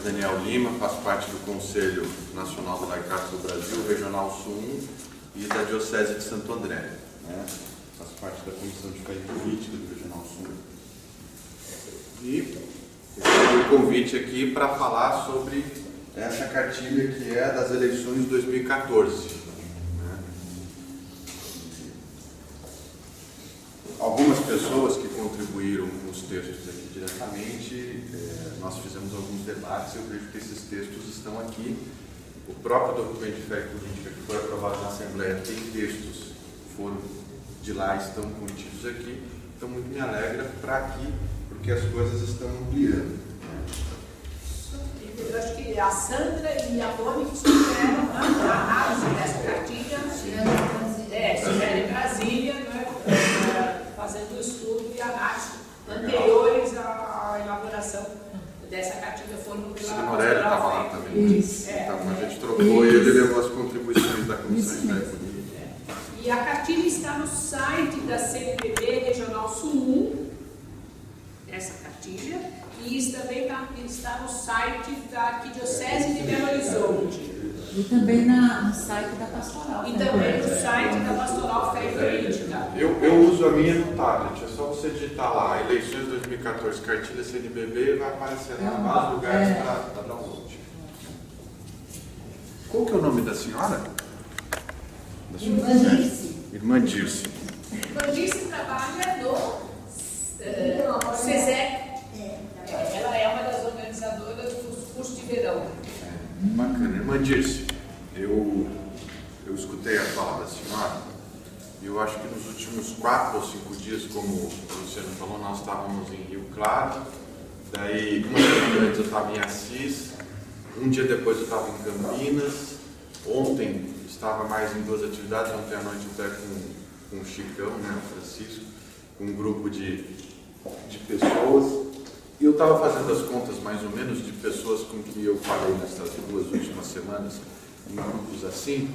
Daniel Lima, faço parte do Conselho Nacional do Laicato do Brasil, Regional Sul 1 e da Diocese de Santo André. Faço parte da Comissão de Fé e Política do Regional Sul 1. E tenho um convite aqui para falar sobre essa cartilha que é das eleições de 2014. Algumas pessoas que contribuíram com os textos aqui diretamente, nós fizemos alguns debates e eu vejo que esses textos estão aqui. O próprio documento de fé e política que foi aprovado na Assembleia tem textos que foram de lá, estão contidos aqui. Então muito me alegra para aqui, porque as coisas estão ampliando. Eu acho que a Sandra e a Mônica fizeram a análise dessa cartilha, estiveram em Brasília, fazendo o estudo e análise anteriores à elaboração dessa cartilha. Foram pela Morelli estava lá também. Então a gente trocou e ele levou as contribuições da Comissão de Fé e Política. E a cartilha está no site da CNBB Regional Sul 1, essa cartilha, e também está no site da Arquidiocese de Belo Horizonte. E também no site da Pastoral. E também no site da Pastoral Fé e Política. Eu uso a minha no tablet, é só você digitar lá, eleições 2014, cartilha CNBB, e vai aparecer lá vários lugares para download. Qual que é o nome da senhora? Irmã Dirce. Irmã Dirce. Irmã Dirce trabalha no SESEC. Ela é uma das organizadoras dos cursos de verão. Bacana. Irmã Dirce, eu escutei a fala da senhora e eu acho que nos últimos 4 ou 5 dias, como o Luciano falou, nós estávamos em Rio Claro, daí uma semana antes eu estava em Assis, um dia depois eu estava em Campinas, ontem estava mais em 2 atividades, ontem à noite até com o Chicão, né, o Francisco, com um grupo de pessoas. E eu estava fazendo as contas mais ou menos de pessoas com que eu falei nessas 2 últimas semanas, em grupos assim,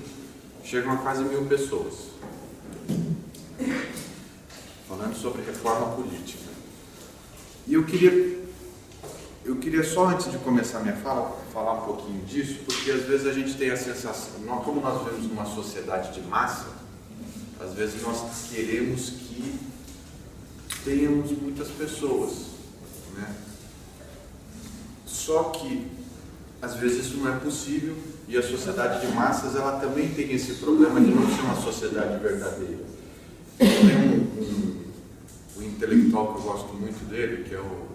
chegam a quase 1000 pessoas. Falando sobre reforma política. E eu queria só, antes de começar a minha fala, falar um pouquinho disso, porque às vezes a gente tem a sensação, como nós vivemos numa sociedade de massa, às vezes nós queremos que tenhamos muitas pessoas. Só que às vezes isso não é possível e a sociedade de massas ela também tem esse problema de não ser uma sociedade verdadeira. Tem um intelectual que eu gosto muito dele, que é o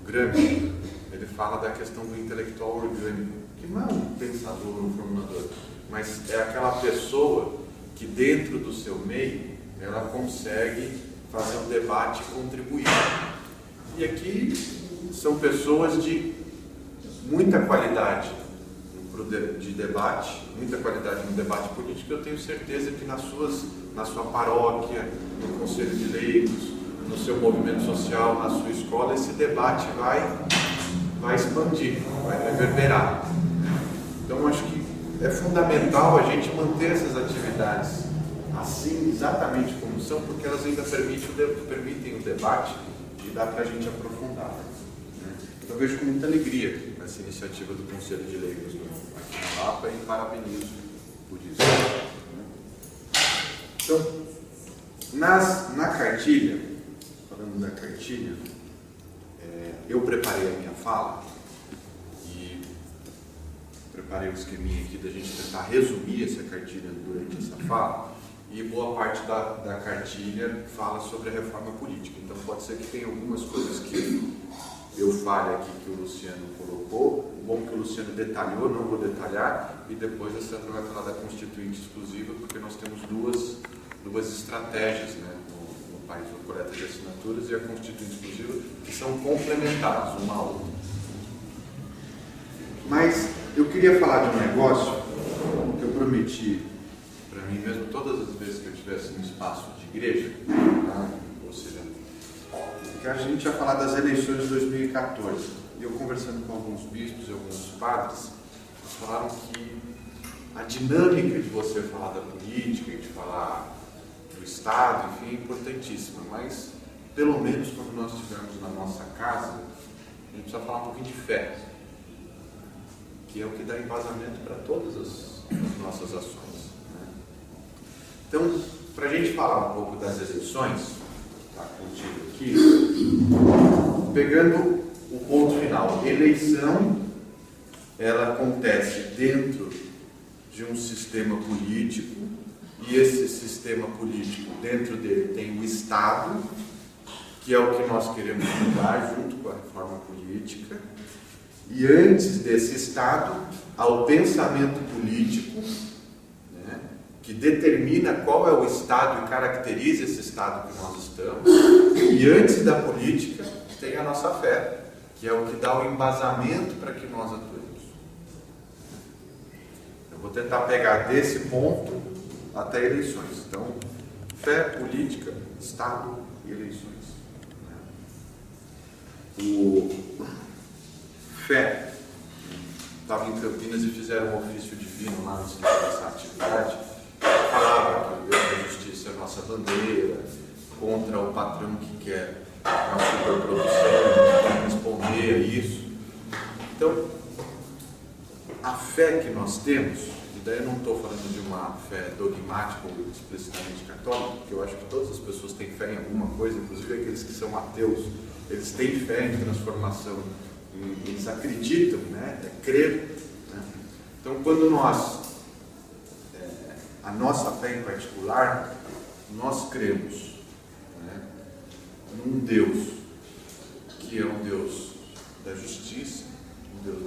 Gramsci, ele fala da questão do intelectual orgânico, que não é um pensador, um formador, mas é aquela pessoa que dentro do seu meio ela consegue fazer um debate e contribuir. E aqui são pessoas de muita qualidade de debate, muita qualidade no debate político. Eu tenho certeza que na sua paróquia, no conselho de leigos, no seu movimento social, na sua escola, esse debate vai expandir, vai reverberar. Então acho que é fundamental a gente manter essas atividades assim, exatamente como são, porque elas ainda permitem o debate e dá para a gente aprofundar. Eu vejo com muita alegria essa iniciativa do Conselho de Leigos aqui na Lapa e parabenizo por isso. Então, na cartilha, falando da cartilha, eu preparei a minha fala e preparei um esqueminha aqui da gente tentar resumir essa cartilha durante essa fala, e boa parte da cartilha fala sobre a reforma política. Então pode ser que tenha algumas coisas que eu fale aqui que o Luciano colocou. O bom que o Luciano detalhou, não vou detalhar, e depois a Sandra vai falar da constituinte exclusiva, porque nós temos duas estratégias, né, no país, a coleta de assinaturas e a constituinte exclusiva, que são complementares uma à outra. Mas eu queria falar de um negócio que eu prometi para mim mesmo todas as vezes que eu estivesse no espaço de igreja, ou seja, que a gente ia falar das eleições de 2014. E eu conversando com alguns bispos e alguns padres, eles falaram que a dinâmica de você falar da política e de falar do Estado, enfim, é importantíssima, mas pelo menos quando nós estivermos na nossa casa, a gente precisa falar um pouquinho de fé. que é o que dá embasamento para todas as nossas ações, né? Então, para a gente falar um pouco das eleições, está contigo aqui, pegando o ponto final, eleição, ela acontece dentro de um sistema político, e esse sistema político, dentro dele tem o Estado, que é o que nós queremos mudar junto com a reforma política, e antes desse Estado, há o pensamento político, né, que determina qual é o Estado e caracteriza esse Estado que nós estamos, e antes da política tem a nossa fé, que é o que dá o embasamento para que nós atuemos. Eu vou tentar pegar desse ponto até eleições. Então, fé, política, Estado e eleições. O fé, estava em Campinas e fizeram um ofício divino lá no centro dessa atividade, falava que o Deus da Justiça é a nossa bandeira, contra o patrão que quer uma superprodução, que quer responder a isso. Então, a fé que nós temos, e daí eu não estou falando de uma fé dogmática ou explicitamente católica, porque eu acho que todas as pessoas têm fé em alguma coisa, inclusive aqueles que são ateus, eles têm fé em transformação, eles acreditam, né? É crer, né? Então, quando nós, a nossa fé em particular, nós cremos, né, num Deus que é um Deus da justiça, um Deus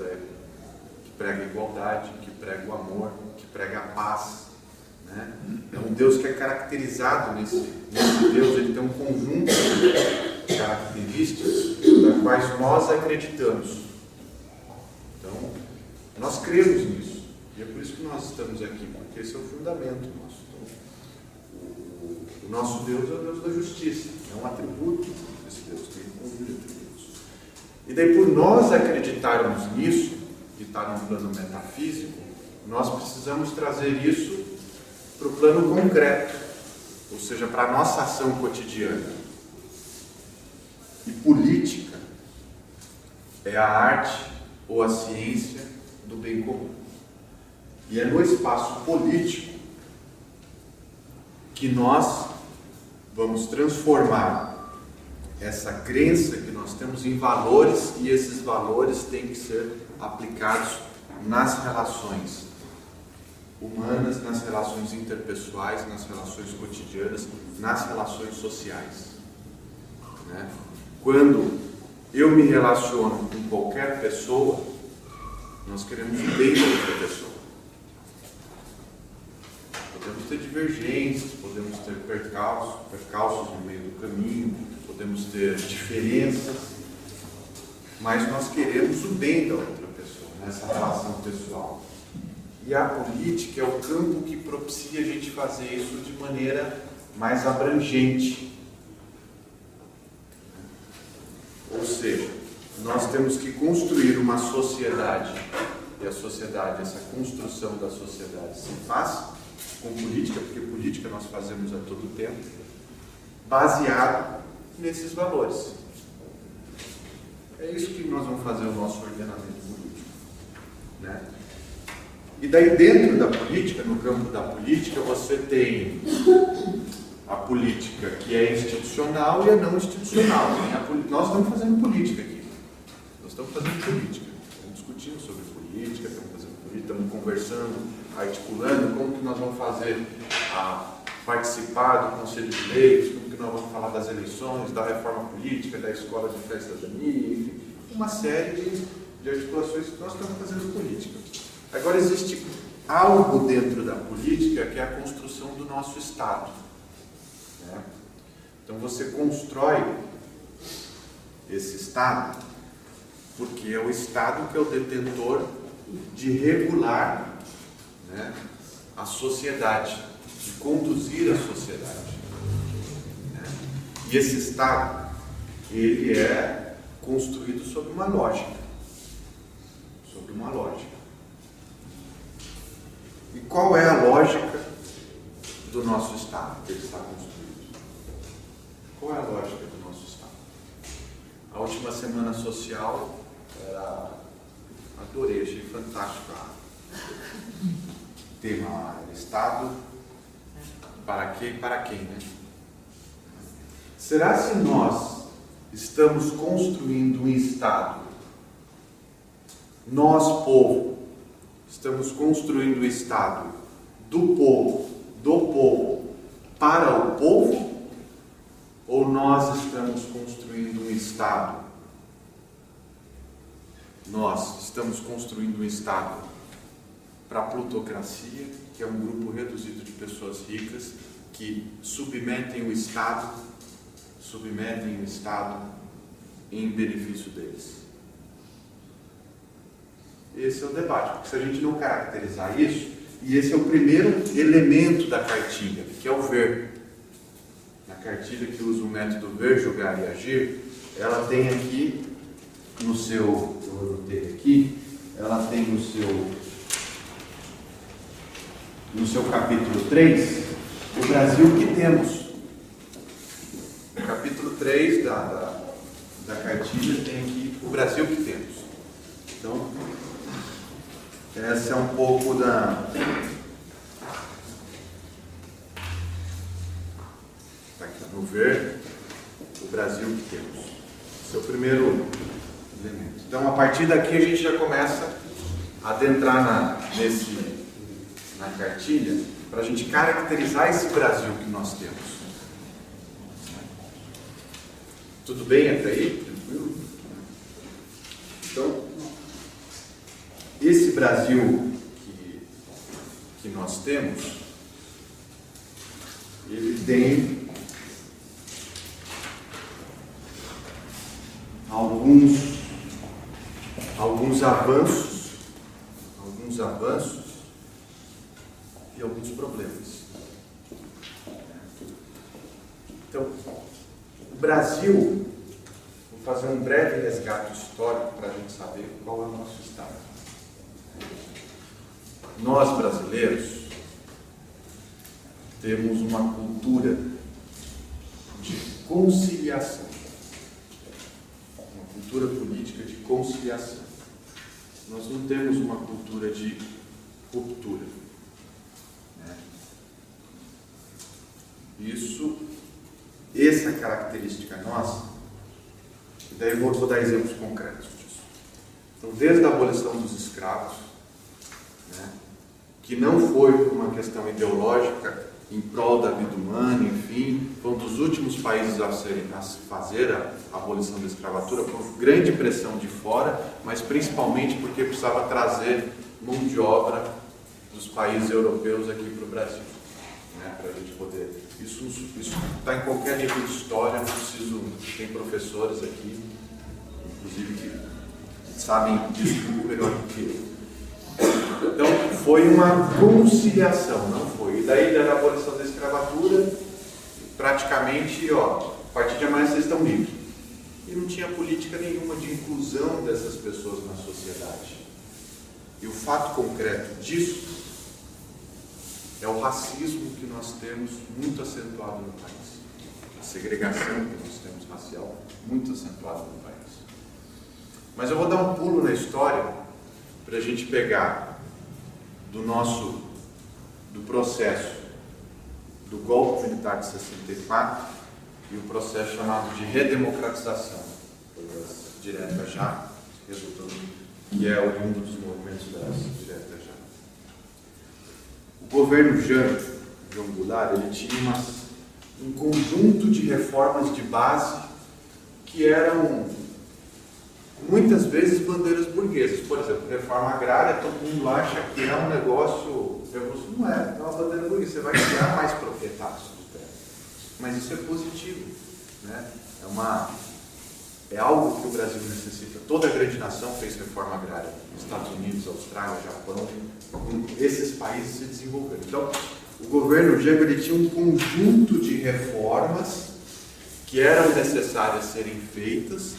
que prega a igualdade, que prega o amor, que prega a paz, né? É um Deus que é caracterizado nesse Deus, ele tem um conjunto de características das quais nós acreditamos. Então, nós cremos nisso. E é por isso que nós estamos aqui, porque esse é o fundamento nosso. Então, o nosso Deus é o Deus da justiça, é um atributo desse Deus, tem um conjunto de atributos. E daí, por nós acreditarmos nisso, que está no plano metafísico, nós precisamos trazer isso para o plano concreto, ou seja, para a nossa ação cotidiana. E política é a arte ou a ciência do bem comum. E é no espaço político que nós vamos transformar essa crença que nós temos em valores, e esses valores têm que ser aplicados nas relações humanas, nas relações interpessoais, nas relações cotidianas, nas relações sociais, né? Quando eu me relaciono com qualquer pessoa, nós queremos o bem da outra pessoa. Podemos ter divergências, podemos ter percalços no meio do caminho, podemos ter diferenças, mas nós queremos o bem da outra pessoa, nessa relação pessoal. E a política é o campo que propicia a gente fazer isso de maneira mais abrangente. Ou seja, nós temos que construir uma sociedade, e a sociedade, essa construção da sociedade se faz com política, porque política nós fazemos a todo tempo, baseado nesses valores. É isso que nós vamos fazer o nosso ordenamento político, né? E daí dentro da política, no campo da política, você tem a política que é institucional e a não institucional. Nós estamos fazendo política aqui. Nós estamos fazendo política. Estamos discutindo sobre política, estamos conversando, articulando como que nós vamos fazer participar do Conselho de Leigos, como que nós vamos falar das eleições, da reforma política, da escola de fé e cidadania, enfim, uma série de articulações que nós estamos fazendo política. Agora existe algo dentro da política que é a construção do nosso Estado, né? Então você constrói esse Estado porque é o Estado que é o detentor de regular, né, a sociedade, de conduzir a sociedade, né? E esse Estado, ele é construído sob uma lógica. Sobre uma lógica. E qual é a lógica do nosso Estado que ele está construído? Qual é a lógica do nosso Estado? A última semana social era a Adorei, achei fantástico o tema Estado, para quê e para quem, né? Será se nós estamos construindo um Estado, nós, povo, estamos construindo um Estado do povo, para o povo, ou nós estamos construindo um Estado? Nós estamos construindo um Estado para a plutocracia, que é um grupo reduzido de pessoas ricas que submetem o Estado em benefício deles. Esse é o debate, porque se a gente não caracterizar isso, e esse é o primeiro elemento da cartilha, que é o ver. Na cartilha que usa o método ver, julgar e agir, ela tem aqui no seu, eu anotei aqui, ela tem no seu capítulo 3, o Brasil que temos. No capítulo 3 da cartilha tem aqui o Brasil que temos. Então, essa é um pouco da... Está aqui no ver, o Brasil que temos. Esse é o primeiro elemento. Então, a partir daqui a gente já começa a adentrar na cartilha para a gente caracterizar esse Brasil que nós temos. Tudo bem até aí? Tranquilo? Então, esse Brasil que nós temos, ele tem alguns avanços e alguns problemas. Então, o Brasil, vou fazer um breve resgate histórico para a gente saber qual é o nosso estado. Nós, brasileiros, temos uma cultura de conciliação, uma cultura política de conciliação. Nós não temos uma cultura de ruptura. Essa característica nossa, e daí eu vou dar exemplos concretos disso. Então, desde a abolição dos escravos, que não foi por uma questão ideológica em prol da vida humana, enfim, foi um dos últimos países a fazer a abolição da escravatura, por grande pressão de fora, mas principalmente porque precisava trazer mão de obra dos países europeus aqui para o Brasil. Para a gente poder... Isso está em qualquer nível de história, não preciso... Tem professores aqui, inclusive, que sabem disso muito melhor do que eu. Então, foi uma conciliação, não foi? E daí, da abolição da escravatura, praticamente, a partir de amanhã vocês estão livres. E não tinha política nenhuma de inclusão dessas pessoas na sociedade. E o fato concreto disso é o racismo que nós temos muito acentuado no país. A segregação que nós temos racial muito acentuada no país. Mas eu vou dar um pulo na história para a gente pegar do processo do golpe militar de 64 e o processo chamado de redemocratização, direta já, resultando, que é oriundo dos movimentos das direta já. O governo João Goulart, ele tinha um conjunto de reformas de base que eram muitas vezes bandeiras burguesas. Por exemplo, reforma agrária, todo mundo acha que é um negócio, não é uma bandeira burguesa, você vai criar mais proprietários do terra. Mas isso é positivo, é algo que o Brasil necessita. Toda a grande nação fez reforma agrária. Estados Unidos, Austrália, Japão, esses países se desenvolveram. Então, o governo Jango, ele tinha um conjunto de reformas que eram necessárias serem feitas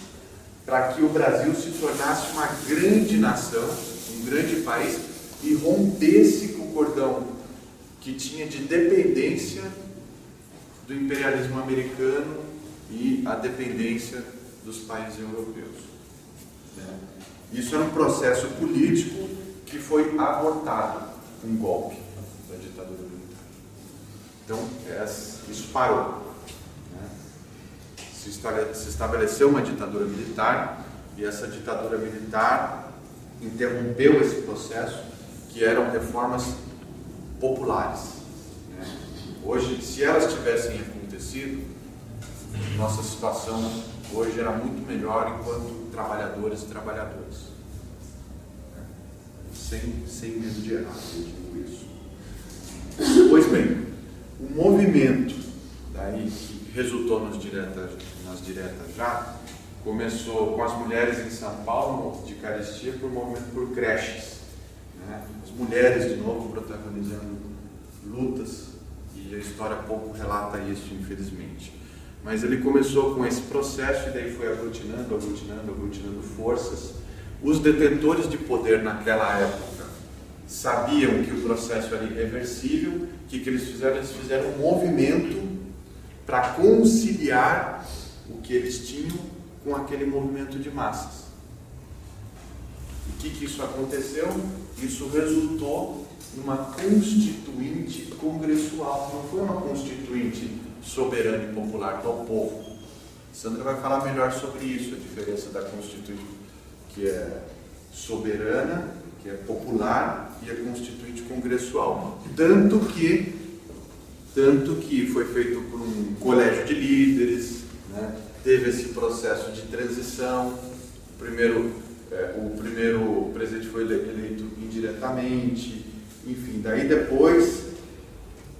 para que o Brasil se tornasse uma grande nação, um grande país, e rompesse com o cordão que tinha de dependência do imperialismo americano e a dependência dos países europeus. Isso era um processo político que foi abortado com um golpe da ditadura militar. Então, isso parou. Né? Se estabeleceu uma ditadura militar, e essa ditadura militar interrompeu esse processo, que eram reformas populares. Né? Hoje, se elas tivessem acontecido, nossa situação hoje era muito melhor enquanto trabalhadores e trabalhadoras. Né? Sem medo de errar, eu digo isso. Pois bem, o movimento daí que resultou nas diretas já, começou com as mulheres em São Paulo, de carestia, por movimento por creches. Né? As mulheres, de novo, protagonizando lutas, e a história pouco relata isso, infelizmente. Mas ele começou com esse processo, e daí foi aglutinando forças. Os detentores de poder naquela época sabiam que o processo era irreversível. O que eles fizeram? Eles fizeram um movimento para conciliar o que eles tinham com aquele movimento de massas. E o que isso aconteceu? Isso resultou numa constituinte congressual. Não foi uma constituinte soberana e popular para o povo. Sandra vai falar melhor sobre isso, a diferença da constituinte que é soberana, que é popular, e a constituinte congressual. Tanto que foi feito por um colégio de líderes, né? Teve esse processo de transição. O primeiro presidente foi eleito indiretamente, enfim, daí depois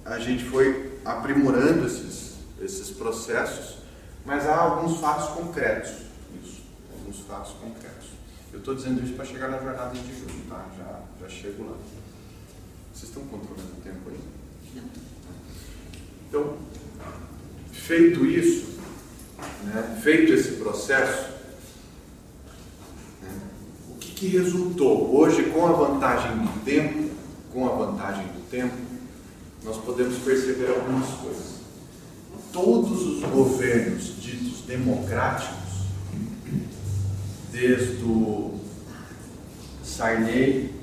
a gente foi aprimorando esses processos, mas há alguns fatos concretos. Eu estou dizendo isso para chegar na jornada de junho, tá? Já chego lá. Vocês estão controlando o tempo aí? Então, feito isso, né, feito esse processo, né, o que resultou? Hoje, com a vantagem do tempo, nós podemos perceber algumas coisas. Todos os governos ditos democráticos, desde o Sarney,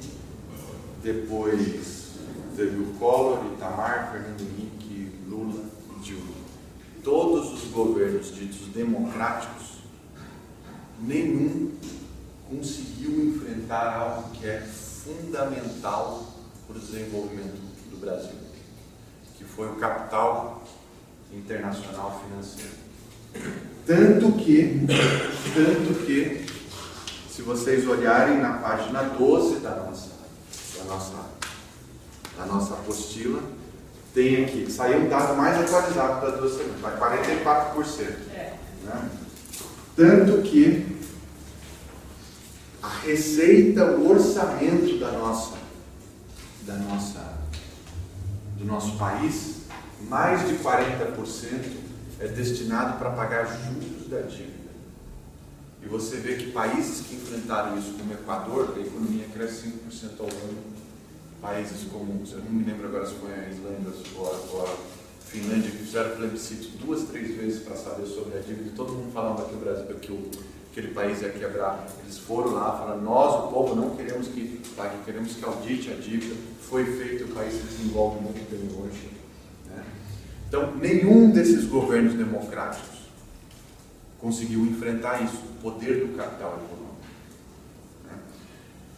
depois teve o Collor, Itamar, Fernando Henrique, Lula e Dilma. Todos os governos ditos democráticos, nenhum conseguiu enfrentar algo que é fundamental para o desenvolvimento do Brasil, que foi o capital internacional financeiro. Tanto que, se vocês olharem na página 12 da nossa apostila, tem aqui, saiu um dado mais atualizado das 2 semanas, vai 44%. Né? Tanto que a receita, o orçamento do nosso país, mais de 40% é destinado para pagar juros da dívida. E você vê que países que enfrentaram isso, como o Equador, a economia cresce 5% ao ano. Países como, eu não me lembro agora se foi a Islândia ou a Finlândia, que fizeram plebiscito 2, 3 vezes para saber sobre a dívida, e todo mundo falava que o Brasil, que aquele país ia quebrar. Eles foram lá, falaram, nós, o povo, não queremos que pague, queremos que audite a dívida. Foi feito, o país se desenvolve muito bem hoje. Né? Então, nenhum desses governos democráticos conseguiu enfrentar isso, o poder do capital econômico. Né?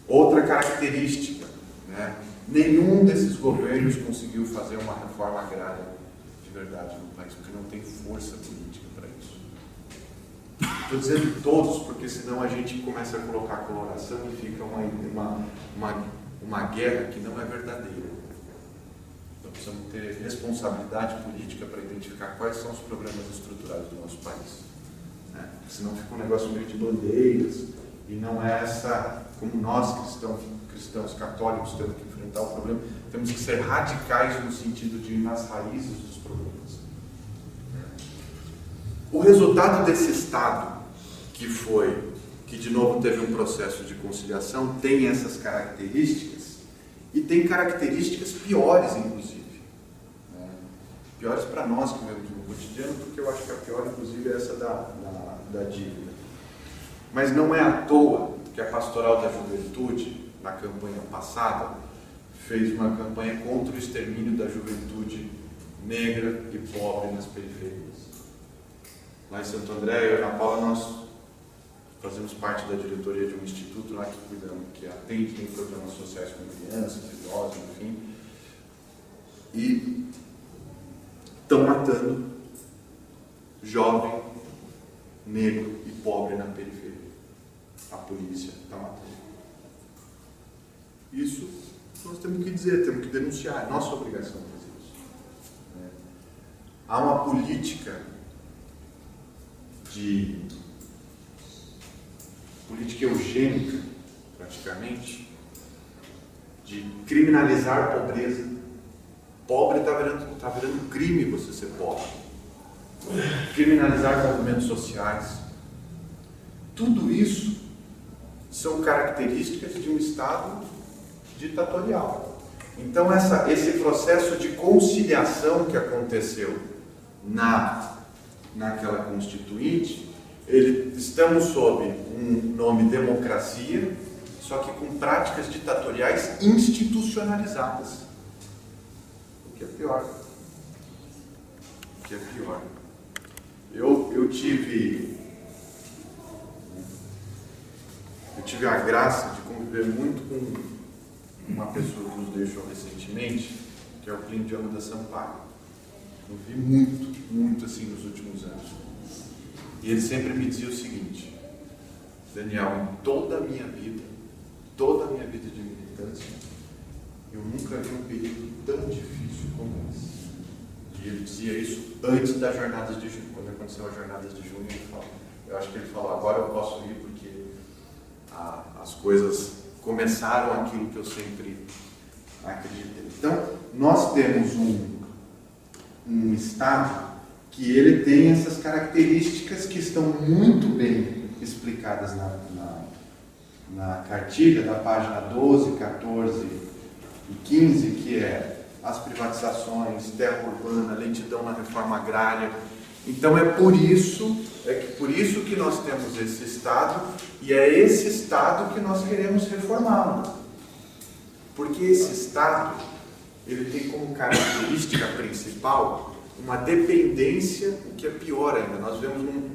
Outra característica, né? Nenhum desses governos conseguiu fazer uma reforma agrária de verdade no país, porque não tem força política para isso. Estou dizendo todos, porque senão a gente começa a colocar coloração e fica uma guerra que não é verdadeira. Então precisamos ter responsabilidade política para identificar quais são os problemas estruturais do nosso país. Né? Senão fica um negócio meio de bandeiras, e não é essa, como nós cristãos católicos temos que enfrentar o problema, temos que ser radicais no sentido de ir nas raízes dos problemas. O resultado desse Estado, que de novo teve um processo de conciliação, tem essas características, e tem características piores, inclusive. Né? Piores para nós que vivemos no cotidiano, porque eu acho que a pior, inclusive, é essa da dívida. Mas não é à toa que a Pastoral da Juventude, na campanha passada, fez uma campanha contra o extermínio da juventude negra e pobre nas periferias. Lá em Santo André, eu e a Ana Paula, nós fazemos parte da diretoria de um instituto lá que atende, tem programas sociais com crianças, idosos, enfim. E estão matando jovem, negro e pobre na periferia. A polícia está matando. Isso nós temos que dizer, temos que denunciar, é nossa obrigação fazer isso. Há uma política eugênica, praticamente, de criminalizar a pobreza. Pobre está virando crime você ser pobre. Criminalizar movimentos sociais. Tudo isso são características de um Estado ditatorial. Então, esse processo de conciliação que aconteceu naquela Constituinte, estamos sob um nome democracia, só que com práticas ditatoriais institucionalizadas. O que é pior. O que é pior. Eu tive a graça de conviver muito com uma pessoa que nos deixou recentemente, que é o Plínio de Almeida Sampaio. Eu vi muito assim nos últimos anos. E ele sempre me dizia o seguinte: Daniel, em toda a minha vida de militância, eu nunca vi um período tão difícil como esse. E ele dizia isso antes das jornadas de junho. Quando aconteceu as jornadas de junho, eu acho que ele falou, agora eu posso ir porque as coisas começaram aquilo que eu sempre acreditei. Então, nós temos um Estado que ele tem essas características que estão muito bem explicadas na cartilha da página 12, 14 e 15, que é as privatizações, terra urbana, lentidão na reforma agrária. Então é por isso que nós temos esse Estado, e é esse Estado que nós queremos reformá-lo. Porque esse Estado, ele tem como característica principal uma dependência, o que é pior ainda. Nós vivemos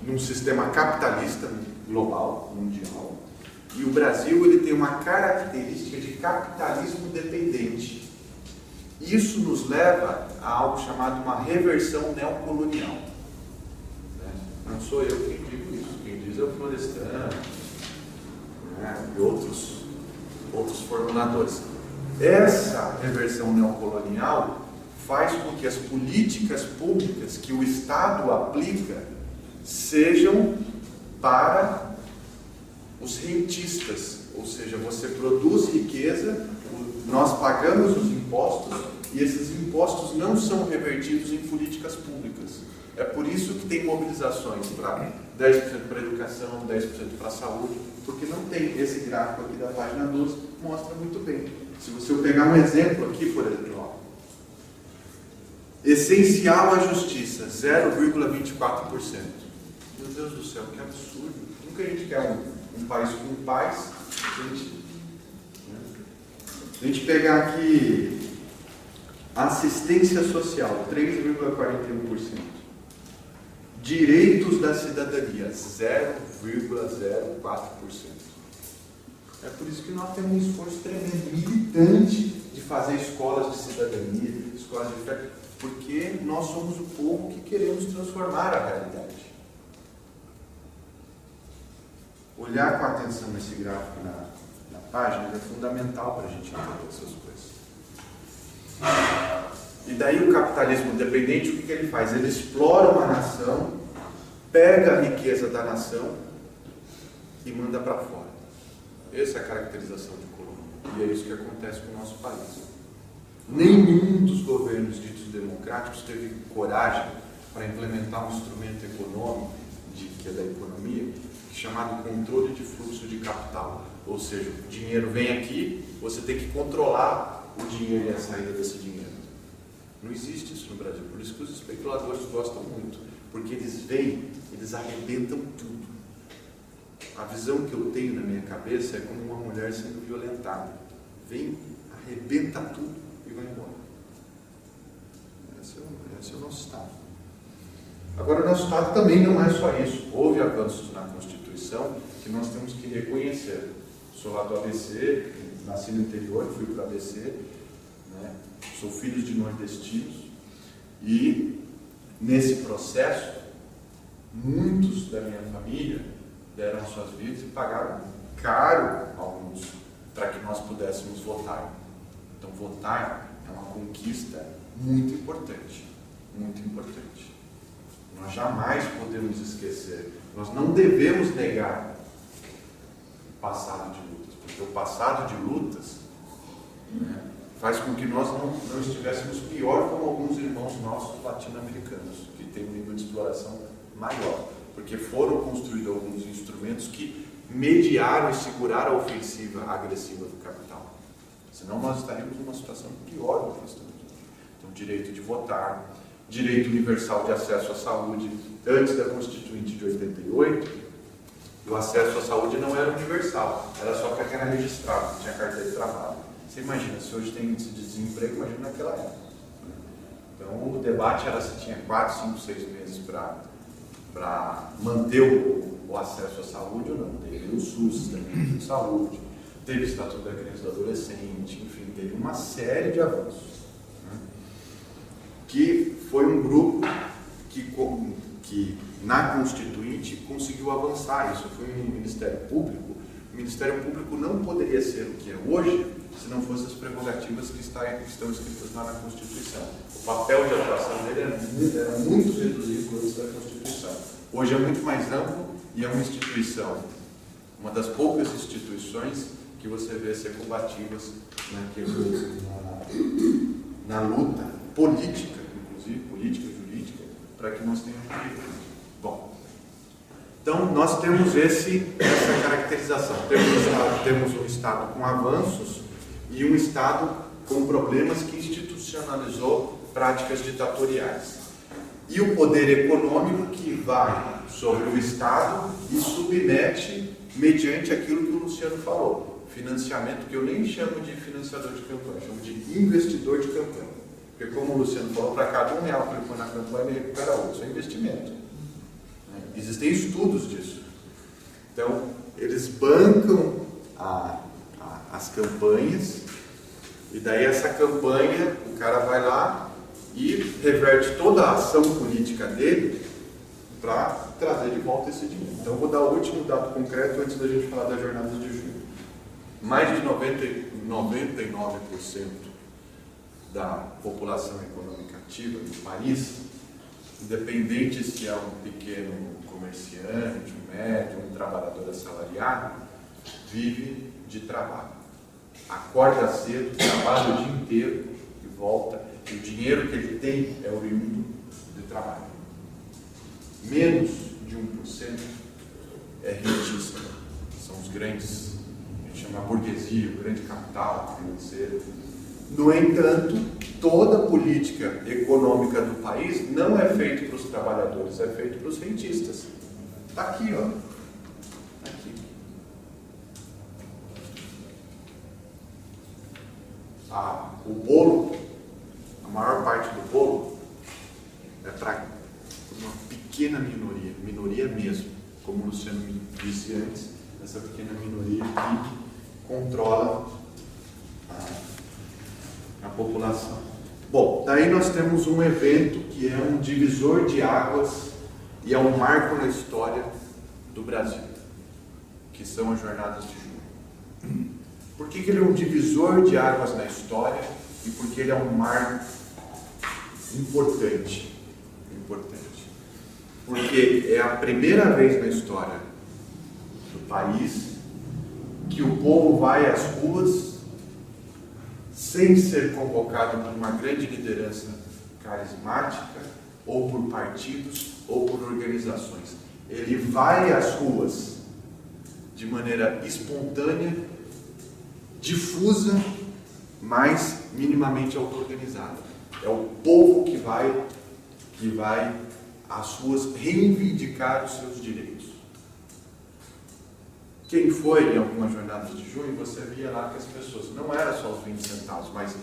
num sistema capitalista global, mundial, e o Brasil ele tem uma característica de capitalismo dependente. Isso nos leva a algo chamado uma reversão neocolonial. Não sou eu quem digo isso, quem diz é o Florestan, e outros formuladores. Essa reversão neocolonial faz com que as políticas públicas que o Estado aplica sejam para os rentistas, ou seja, você produz riqueza, nós pagamos os impostos e esses impostos não são revertidos em políticas públicas. É por isso que tem mobilizações para 10% para a educação, 10% para a saúde, porque não tem esse gráfico aqui da página 12, mostra muito bem. Se você pegar um exemplo aqui, por exemplo, ó, essencial à justiça, 0,24%. Meu Deus do céu, que absurdo. Nunca a gente quer um país com paz. A gente pegar aqui assistência social, 3,41%. Direitos da cidadania, 0,04%. É por isso que nós temos um esforço tremendo, militante, de fazer escolas de cidadania, escolas de fé, porque nós somos o povo que queremos transformar a realidade. Olhar com atenção esse gráfico na página é fundamental para a gente entender essas coisas. E daí o capitalismo dependente, o que ele faz? Ele explora uma nação, pega a riqueza da nação e manda para fora. Essa é a caracterização de colônia. E é isso que acontece com o nosso país. Nenhum dos governos ditos democráticos teve coragem para implementar um instrumento econômico, que é da economia, chamado controle de fluxo de capital. Ou seja, o dinheiro vem aqui, você tem que controlar o dinheiro e a saída desse dinheiro. Não existe isso no Brasil, por isso que os especuladores gostam muito, porque eles vêm, eles arrebentam tudo. a visão que eu tenho na minha cabeça é como uma mulher sendo violentada. Vem, arrebenta tudo e vai embora. Esse é o nosso Estado. Agora, o nosso Estado também não é só isso. Houve avanços na Constituição que nós temos que reconhecer. Sou lá do ABC, nasci no interior, fui para o ABC, né? Sou filho de nordestinos e, nesse processo, muitos da minha família deram suas vidas e pagaram caro, alguns, para que nós pudéssemos votar. Então, votar é uma conquista muito importante, muito importante. Nós jamais podemos esquecer, nós não devemos negar o passado de lutas, porque o passado de lutas, né, faz com que nós não estivéssemos pior como alguns irmãos nossos latino-americanos, que têm um nível de exploração maior, porque foram construídos alguns instrumentos que mediaram e seguraram a ofensiva agressiva do capital. Senão nós estaríamos numa situação pior do que nós estamos hoje. Então, direito de votar, direito universal de acesso à saúde. Antes da Constituinte de 88, o acesso à saúde não era universal, era só para quem era registrado, tinha carteira de trabalho. Você imagina, se hoje tem índice de desemprego, imagina naquela época. Então, o debate era se tinha 4, 5, 6 meses para manter o acesso à saúde ou não. Teve o SUS também de saúde, teve o Estatuto da Criança e do Adolescente, enfim, teve uma série de avanços. Né? Que foi um grupo que na Constituinte conseguiu avançar. Isso foi um Ministério Público. O Ministério Público não poderia ser o que é hoje se não fossem as prerrogativas que estão escritas lá na Constituição. O papel de atuação dele era muito reduzido antes da Constituição. Hoje é muito mais amplo e é uma instituição, uma das poucas instituições que você vê ser combativas na luta política, inclusive política e jurídica, para que nós tenhamos direito. Bom, então nós temos essa caracterização. Temos um Estado com avanços e um Estado com problemas que institucionalizou práticas ditatoriais. E o poder econômico que vai sobre o Estado e submete mediante aquilo que o Luciano falou. Financiamento, que eu nem chamo de financiador de campanha, chamo de investidor de campanha. Porque como o Luciano falou, para cada R$1 que ele põe na campanha, ele recupera outro. Isso é investimento. Existem estudos disso. Então, eles bancam as campanhas, e daí essa campanha, o cara vai lá e reverte toda a ação política dele para trazer de volta esse dinheiro. Então, eu vou dar o último dado concreto antes da gente falar das jornadas de junho. Mais de 99% da população econômica ativa do país, independente se é um pequeno comerciante, um médio, um trabalhador assalariado, vive de trabalho. Acorda cedo, trabalha o dia inteiro e volta, e o dinheiro que ele tem é oriundo de trabalho. Menos de 1% é rentista, são os grandes, a gente chama burguesia, o grande capital financeiro. No entanto, toda a política econômica do país não é feita para os trabalhadores, é feita para os rentistas. Está aqui, ó. Aqui. O bolo, a maior parte do bolo é para uma pequena minoria mesmo, como o Luciano me disse antes, essa pequena minoria que controla a população. Bom, daí nós temos um evento que é um divisor de águas e é um marco na história do Brasil, que são as jornadas de junho. Por que ele é um divisor de águas na história e por que ele é um marco importante? Porque é a primeira vez na história do país que o povo vai às ruas sem ser convocado por uma grande liderança carismática, ou por partidos, ou por organizações. Ele vai às ruas de maneira espontânea, difusa, mas minimamente auto-organizada. É o povo que vai às ruas reivindicar os seus direitos. quem foi em algumas jornadas de junho, você via lá que as pessoas, não era só os 20 centavos, mas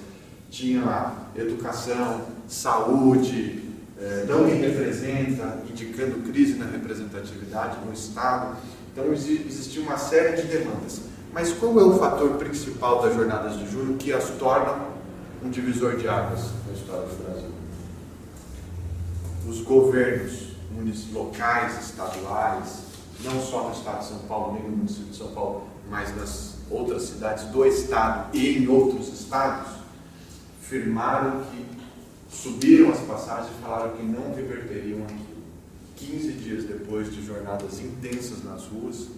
tinha lá educação, saúde, não me representa, indicando crise na representatividade no Estado. Então existia uma série de demandas. Mas qual é o fator principal das jornadas de junho que as torna um divisor de águas na história do Brasil? Os governos locais, estaduais, não só no estado de São Paulo, nem no município de São Paulo, mas nas outras cidades do estado e em outros estados, firmaram que subiram as passagens e falaram que não reverteriam aquilo. 15 dias depois de jornadas intensas nas ruas,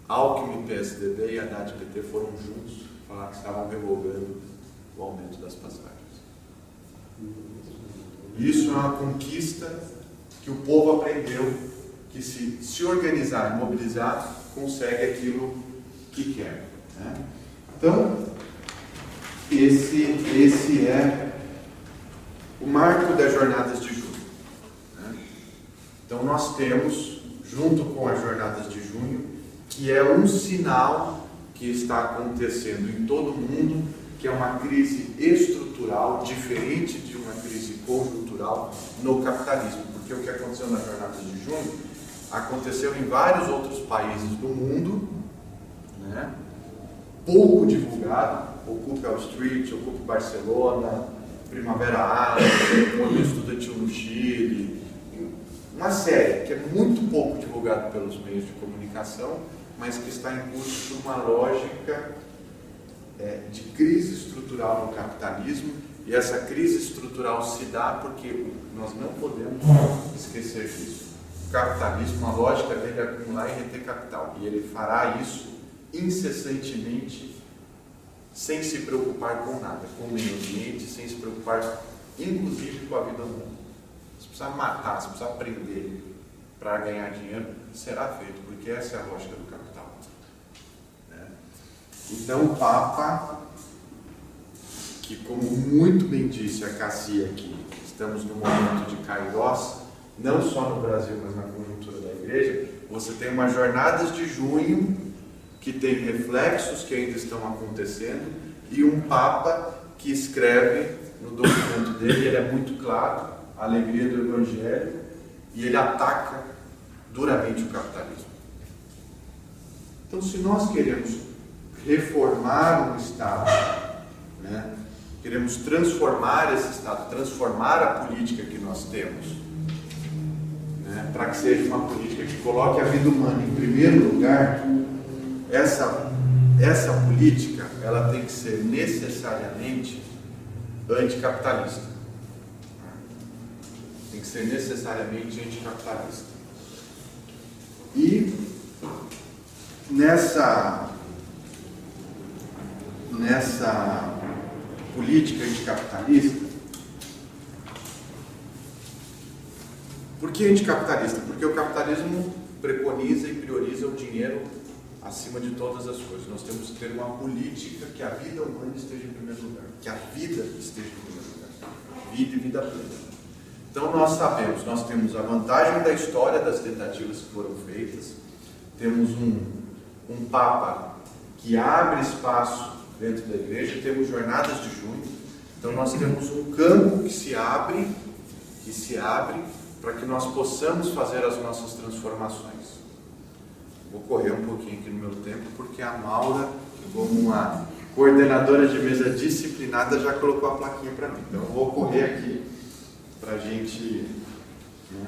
Alckmin, PSDB e Haddad, PT foram juntos falar que estavam revogando o aumento das passagens. Isso é uma conquista que o povo aprendeu, que se organizar e mobilizar, consegue aquilo que quer. Né? Então, esse é o marco das jornadas de junho. Né? Então, nós temos, junto com as jornadas de junho, que é um sinal que está acontecendo em todo o mundo, que é uma crise estrutural, diferente de uma crise conjuntural no capitalismo. Porque o que aconteceu nas jornadas de junho aconteceu em vários outros países do mundo, né? Pouco divulgado, ocupe Wall Street, ocupe Barcelona, Primavera Árabe, movimento estudantil no Chile, uma série que é muito pouco divulgado pelos meios de comunicação, mas que está em curso por uma lógica de crise estrutural no capitalismo, e essa crise estrutural se dá porque nós não podemos esquecer disso. O capitalismo, a lógica dele é acumular e reter capital, e ele fará isso incessantemente, sem se preocupar com nada, com o meio ambiente, sem se preocupar inclusive com a vida humana. Se precisar matar, se precisar prender para ganhar dinheiro, será feito, porque essa é a lógica do capital. Né? Então o Papa, que como muito bem disse a Cassia aqui, estamos no momento de Kairos, não só no Brasil, mas na conjuntura da igreja, você tem umas jornadas de junho que tem reflexos que ainda estão acontecendo, e um Papa que escreve no documento dele, ele é muito claro, a alegria do Evangelho, e ele ataca duramente o capitalismo. Então, se nós queremos reformar um Estado, né, queremos transformar esse Estado, transformar a política que nós temos, né, para que seja uma política que coloque a vida humana em primeiro lugar, essa política ela tem que ser necessariamente anticapitalista. Tem que ser necessariamente anticapitalista. E nessa política anticapitalista, por que anticapitalista? Porque o capitalismo preconiza e prioriza o dinheiro acima de todas as coisas. Nós temos que ter uma política que a vida humana esteja em primeiro lugar, que a vida esteja em primeiro lugar, vida e vida plena. Então nós sabemos, nós temos a vantagem da história das tentativas que foram feitas, temos um Papa que abre espaço dentro da igreja, temos jornadas de junho, então nós temos um campo que se abre para que nós possamos fazer as nossas transformações. Vou correr um pouquinho aqui no meu tempo, porque a Maura, como uma coordenadora de mesa disciplinada, já colocou a plaquinha para mim. Então eu vou correr aqui para a gente... Né?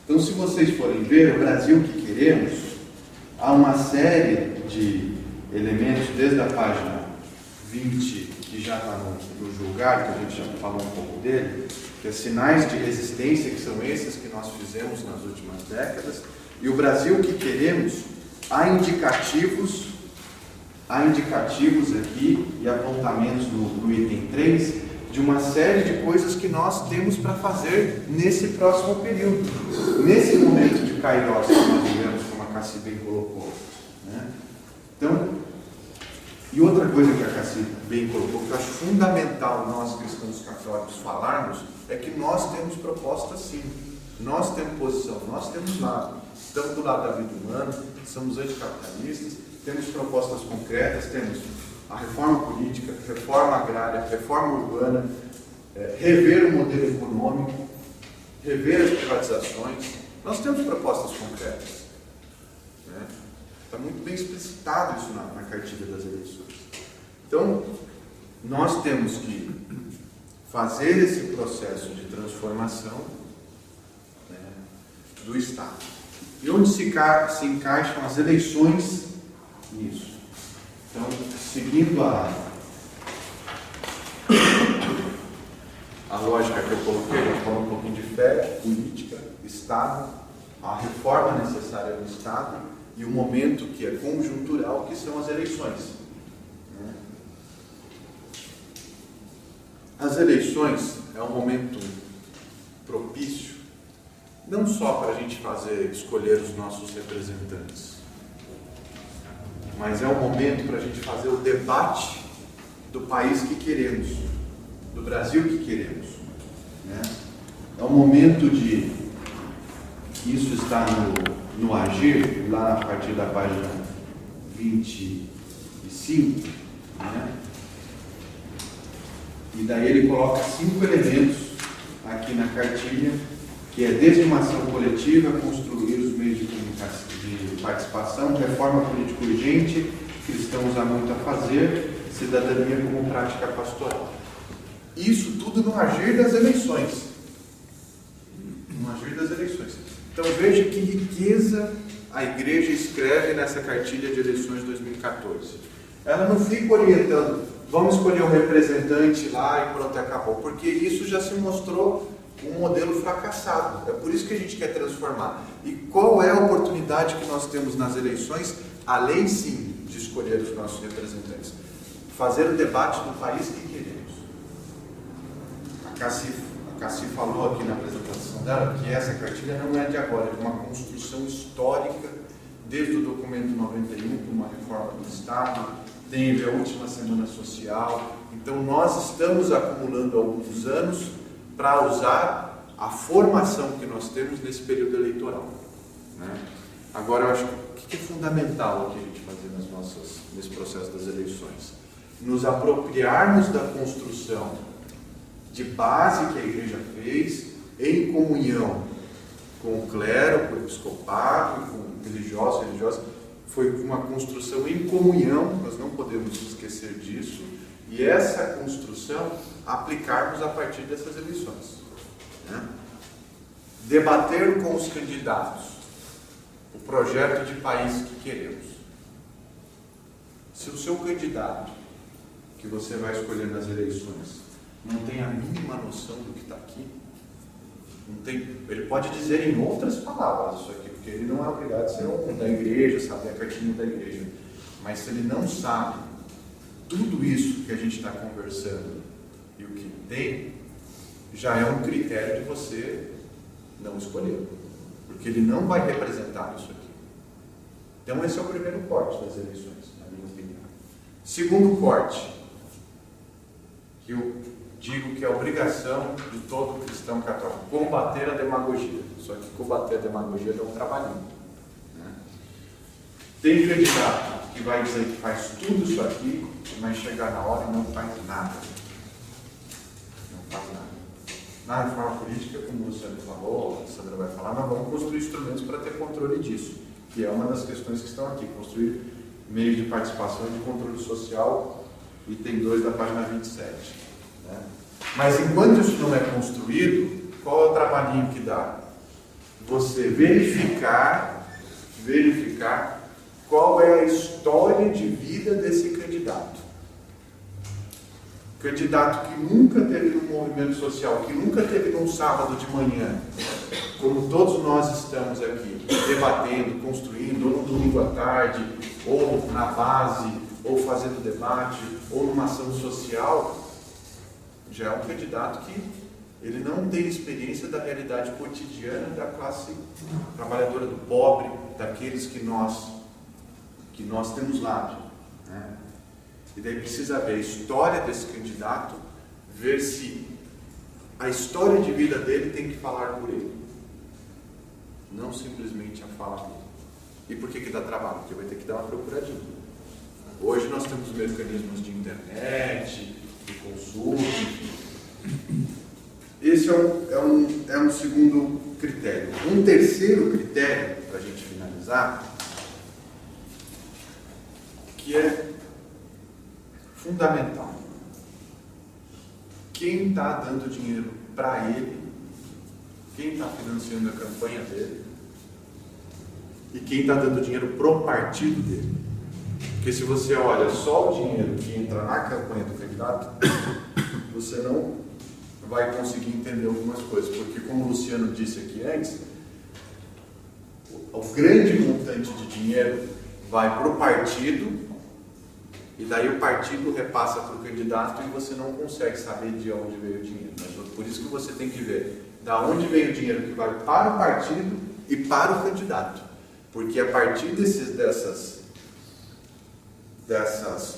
Então, se vocês forem ver o Brasil que queremos, há uma série de elementos, desde a página 20, que já está no julgar, que a gente já falou um pouco dele, que é sinais de resistência, que são esses que nós fizemos nas últimas décadas, e o Brasil que queremos, há indicativos aqui e apontamentos no item 3 de uma série de coisas que nós temos para fazer nesse próximo período, nesse momento de Kairos que nós vivemos, como a Cassi bem colocou. Né? Então, e outra coisa que a Cassi bem colocou, que eu acho fundamental nós cristãos católicos falarmos, é que nós temos propostas sim. Nós temos posição, nós temos lado. Estamos do lado da vida humana, somos anticapitalistas, temos propostas concretas, temos a reforma política, reforma agrária, reforma urbana, rever o modelo econômico, rever as privatizações. Nós temos propostas concretas. Está muito bem explicitado isso na cartilha das eleições. Então, nós temos que fazer esse processo de transformação, né, do Estado. E onde se encaixam as eleições nisso? Então, seguindo a lógica que eu coloquei, eu falo um pouquinho de fé, política, Estado, a reforma necessária do Estado e o momento que é conjuntural, que são as eleições. As eleições é um momento propício, não só para a gente escolher os nossos representantes, mas é um momento para a gente fazer o debate do país que queremos, do Brasil que queremos. É um momento de... Isso está no Agir, lá a partir da página 25, e daí ele coloca 5 elementos aqui na cartilha, que é desanimação coletiva, construir os meios de participação, reforma política urgente, cristãos há muito a fazer, cidadania como prática pastoral. Isso tudo no agir das eleições. No agir das eleições. Então veja que riqueza a igreja escreve nessa cartilha de eleições de 2014. Ela não fica orientando, vamos escolher um representante lá e pronto, acabou, porque isso já se mostrou um modelo fracassado. É por isso que a gente quer transformar. E qual é a oportunidade que nós temos nas eleições, além sim de escolher os nossos representantes? Fazer o debate do país que queremos. A Cassi falou aqui na apresentação dela que essa cartilha não é de agora, é de uma construção histórica, desde o documento 91, com uma reforma do Estado, teve a última semana social. Então nós estamos acumulando alguns anos para usar a formação que nós temos nesse período eleitoral. Agora, eu acho que é fundamental aqui a gente fazer nesse processo das eleições? Nos apropriarmos da construção de base que a igreja fez, em comunhão com o clero, com o episcopado, com religiosos e religiosas. Foi uma construção em comunhão, nós não podemos esquecer disso, e essa construção aplicarmos a partir dessas eleições. Debater com os candidatos o projeto de país que queremos. Se o seu candidato, que você vai escolher nas eleições, não tem a mínima noção do que está aqui, ele pode dizer em outras palavras isso aqui, porque ele não é obrigado a ser um da igreja, saber a cartilha da igreja, mas se ele não sabe tudo isso que a gente está conversando e o que tem, já é um critério de você não escolher, porque ele não vai representar isso aqui. Então esse é o primeiro corte das eleições, na minha opinião. Segundo corte, que eu digo que é obrigação de todo cristão católico, combater a demagogia. Só que combater a demagogia dá um trabalhinho. Tem candidato que vai dizer que faz tudo isso aqui, mas chegar na hora e não faz nada. Não faz nada. Na reforma política, como o Luciano falou, a Sandra vai falar, nós vamos construir instrumentos para ter controle disso, que é uma das questões que estão aqui, construir meios de participação e de controle social, item 2 da página 27. Mas enquanto isso não é construído, qual é o trabalhinho que dá? Você verificar qual é a história de vida desse candidato. Candidato que nunca teve um movimento social, que nunca teve num sábado de manhã, como todos nós estamos aqui, debatendo, construindo, ou no domingo à tarde, ou na base, ou fazendo debate, ou numa ação social, já é um candidato que ele não tem experiência da realidade cotidiana da classe trabalhadora, do pobre, daqueles que nós temos lá. E daí precisa ver a história desse candidato, ver se a história de vida dele tem que falar por ele. não simplesmente a fala dele. E por que dá trabalho? Porque vai ter que dar uma procuradinha. Hoje nós temos mecanismos de internet, de consulta. Esse é um segundo critério. Um terceiro critério, para a gente finalizar, que é fundamental. Quem está dando dinheiro para ele, quem está financiando a campanha dele e quem está dando dinheiro pro partido dele. Porque se você olha só o dinheiro que entra na campanha do candidato, você não vai conseguir entender algumas coisas. Porque, como o Luciano disse aqui antes, o grande montante de dinheiro vai para o partido e daí o partido repassa para o candidato e você não consegue saber de onde veio o dinheiro. Mas por isso que você tem que ver da onde veio o dinheiro que vai para o partido e para o candidato. Porque a partir dessas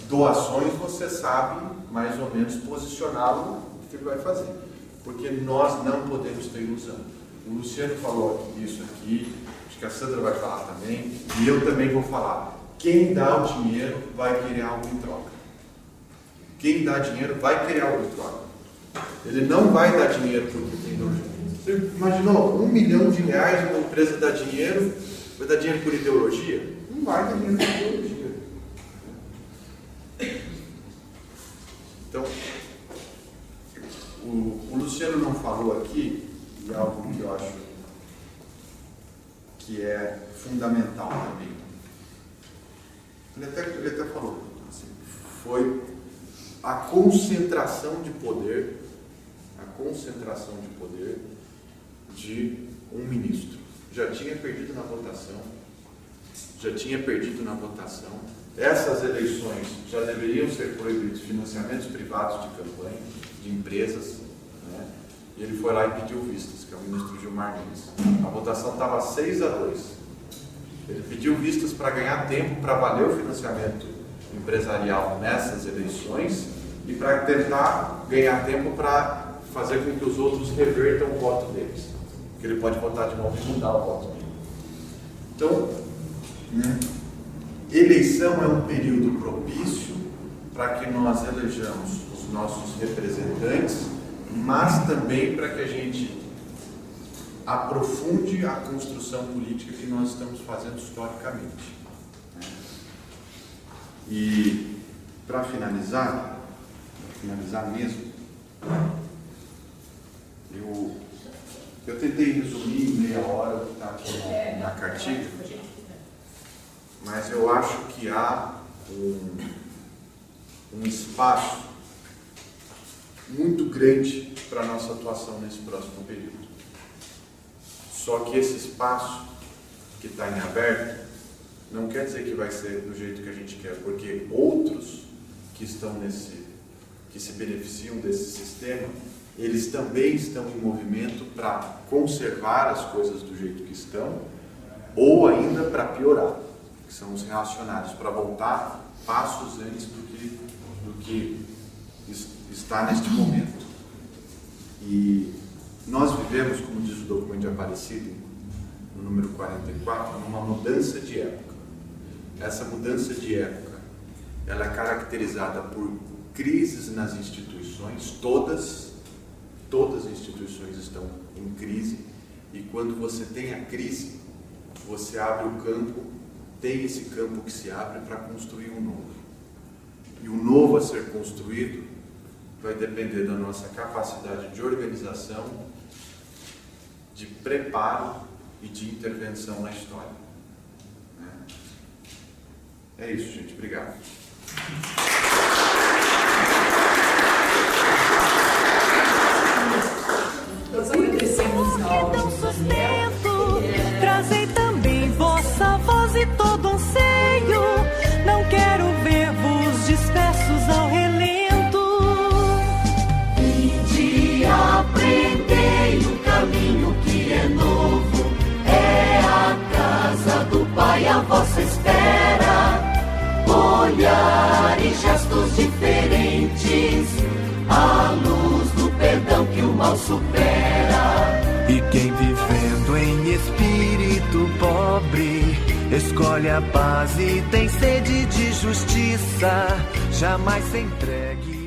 doações você sabe mais ou menos posicioná-lo o que ele vai fazer. Porque nós não podemos ter ilusão. O Luciano falou isso aqui, acho que a Sandra vai falar também, e eu também vou falar. Quem dá o dinheiro vai querer algo em troca. Quem dá dinheiro vai querer algo em troca. Ele não vai dar dinheiro porque tem ideologia. Você imaginou R$1 milhão uma empresa dá dinheiro, vai dar dinheiro por ideologia? Não vai dar dinheiro por ideologia. Então, o Luciano não falou aqui, e é algo que eu acho que é fundamental também. Ele até falou, assim, foi a concentração de poder de um ministro. Já tinha perdido na votação. Essas eleições já deveriam ser proibidos financiamentos privados de campanha, de empresas, né? E ele foi lá e pediu vistas, que é o ministro Gilmar Mendes. A votação estava 6-2. Ele pediu vistas para ganhar tempo para valer o financiamento empresarial nessas eleições e para tentar ganhar tempo para fazer com que os outros revertam o voto deles. Porque ele pode votar de novo e mudar o voto dele. Então, né, eleição é um período propício para que nós elejamos os nossos representantes, mas também para que a gente aprofunde a construção política que nós estamos fazendo historicamente. E, para finalizar mesmo, eu tentei resumir em meia hora o que está aqui na cartilha, mas eu acho que há um espaço muito grande para a nossa atuação nesse próximo período. Só que esse espaço que está em aberto não quer dizer que vai ser do jeito que a gente quer, porque outros que se beneficiam desse sistema, eles também estão em movimento para conservar as coisas do jeito que estão, ou ainda para piorar, que são os reacionários, para voltar passos antes do que está neste momento. E nós vivemos, como diz o documento de Aparecida, no número 44, numa mudança de época. Essa mudança de época, ela é caracterizada por crises nas instituições, todas as instituições estão em crise, e quando você tem a crise, você abre o campo, tem esse campo que se abre para construir um novo. E o novo a ser construído vai depender da nossa capacidade de organização, de preparo e de intervenção na história. É isso, gente. Obrigado. Nós agradecemos ao sustento, trazei também vossa voz e todo anseio. Não quero ver-vos dispersos ao relento. Vinde, aprendei o caminho que é novo. É a casa do Pai a vossa espera. Olhar e gestos diferentes, a luz do perdão que o mal supera. E quem vivendo manso em espírito pobre, escolhe a paz e tem sede de justiça, jamais se entregue.